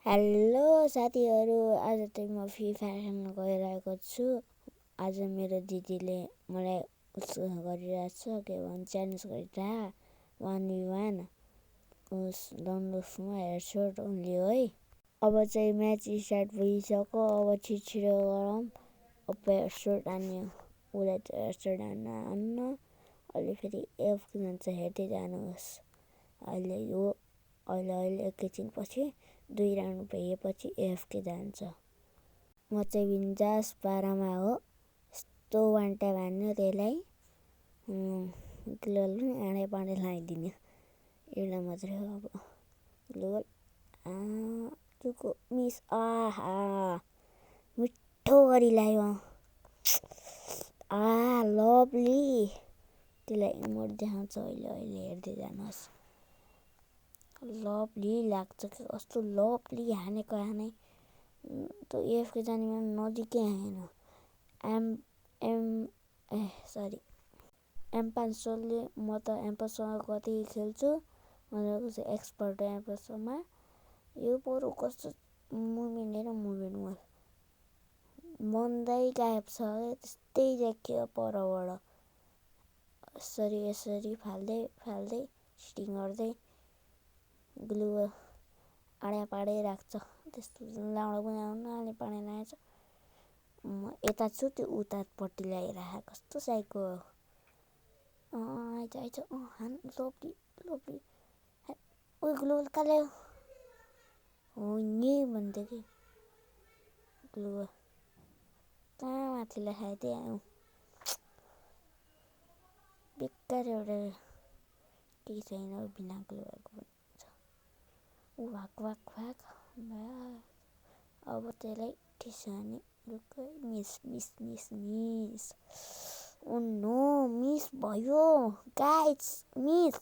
Hello साथीहरू, आज चाहिँ म फ्री फायर खेल्न गइरहेको छु। आज मेरो दिदीले मलाई उसो गरिरहेछ, के भन्छ च्यालेन्ज गरिरह 1v1 उस डन्लोसमा हेडसट ओन्ली है। अब चाहिँ म्याच स्टार्ट भइसक्यो। अब छिटो गरौँ। अब हेडसट हान्ने उसलाई चाहिँ हेडसट हान्न अहिले फेरि एफ जान्छ, हेर्दै जानुहोस्। अहिले एकैछिन पछि 2 राउन्ड भएपछि एफके जान्छ। म चाहिँ बिन्दास पारामा हो, यस्तो वान ट्याप हान्यो त्यसलाई ग्लोल आँडै पाँडै लगाइदिने एउटा मात्रै हो। अब ग्लोल तुको मिस आहा मिठो गरी लाग्यो लभली। त्यसलाई इमोट देखाउँछ अहिले हेर्दै जानुहोस्। लभली लाग्छ कि कस्तो लभली हानेको हाने त्यो एफके जानेमा नजिकै हानेन। M500ले म त M500 कति खेल्छु, मजाको चाहिँ एक्सपर्ट हो M500मा। यो बरु कस्तो मुभमेन्ट हेर, मुभमेन्ट मन्दै गायब छ, त्यस्तै देखियो परबाट। यसरी फाल्दै स्टिङ गर्दै ग्लु आँडा पाडै राख्छ। त्यस्तो लाउडा पनि आउने पाडै लगाएछ। म यता छु, त्यो उतापट्टि ल्याइराख, कस्तो साइको आइज हान लभली ओ ग्लु कहाँ ल्यायो हो नि भन्दै कि ग्लु कहाँ माथि लेखाइदिए आउँ बेकार एउटा केही छैन बिना ग्लुको भाग अब त्यसलाई ठिसानी मिस ओ नो मिस भयो गाइस, मिस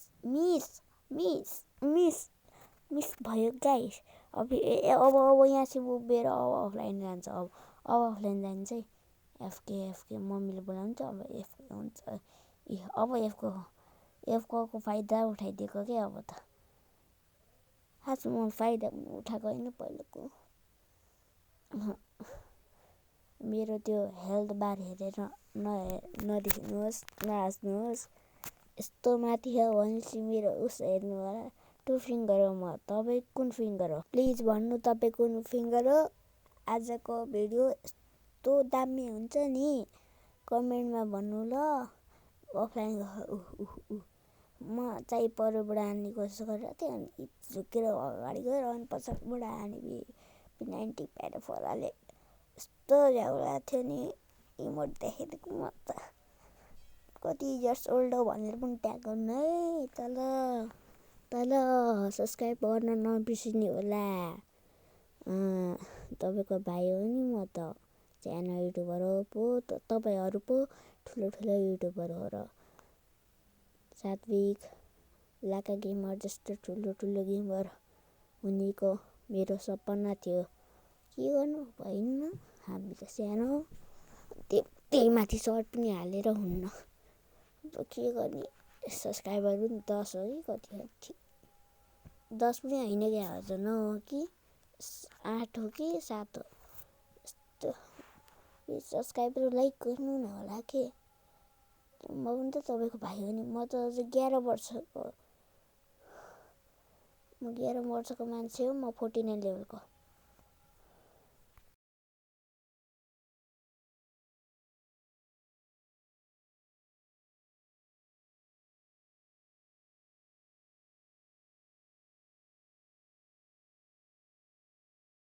भयो गाइस। अब यहाँ चाहिँ उभिएर अब अफलाइन जान्छ। अब अफलाइन जान्छ चाहिँ एफके मम्मीले बोलाउँछ। अब एफके हुन्छ। अब एफको फाइदा उठाइदिएको के अब त खास म फाइदा उठाएको होइन पहिलाको। मेरो त्यो हेल्थ बार हेरेर नदेखिनुहोस्, नहाँस्नुहोस्। यस्तो माथि हो भनेपछि मेरो उस हेर्नु होला। 2 फिङ्गर हो म, तपाईँ कुन फिङ्गर हो प्लिज भन्नु, तपाईँ कुन फिङ्गर हो। आजको भिडियो यस्तो दामी हुन्छ नि, कमेन्टमा भन्नु ल। अफलाइन म चाहिँ परबाट हान्ने कोसिस गरेर थिएँ, अनि झुकेर अगाडि गएर अनि पछाडिबाट हाने P90 प्याराफोराले यस्तो झ्याउला थियो नि। इमोट देखाइदिएको म त कति इयर्स ओल्ड हो भनेर पनि ट्याग गर्नु है। तल सब्सक्राइब गर्न नबिर्सिने होला। तपाईँको भाइ हो नि म त, सानो युट्युबर हो पो तपाईँहरू पो ठुलो युट्युबर हो र। सात्विक लाका गेमर जस्तो ठुलो गेमर हुनेको मेरो सपना थियो। के गर्नु भएन, हामी त सानो त्यही माथि सर्ट पनि हालेर हुन्न। अब के गर्ने, सब्सक्राइबर पनि 10 हो कि कति हो, 10 पनि होइन क्या, 9 हो कि 8 हो कि 7 हो। यस्तो सब्सक्राइबर लाइक गर्नु न होला के। म पनि त तपाईँको भाइ हो नि। म त अझै 11 वर्षको मान्छे हो। म 49 लेभलको।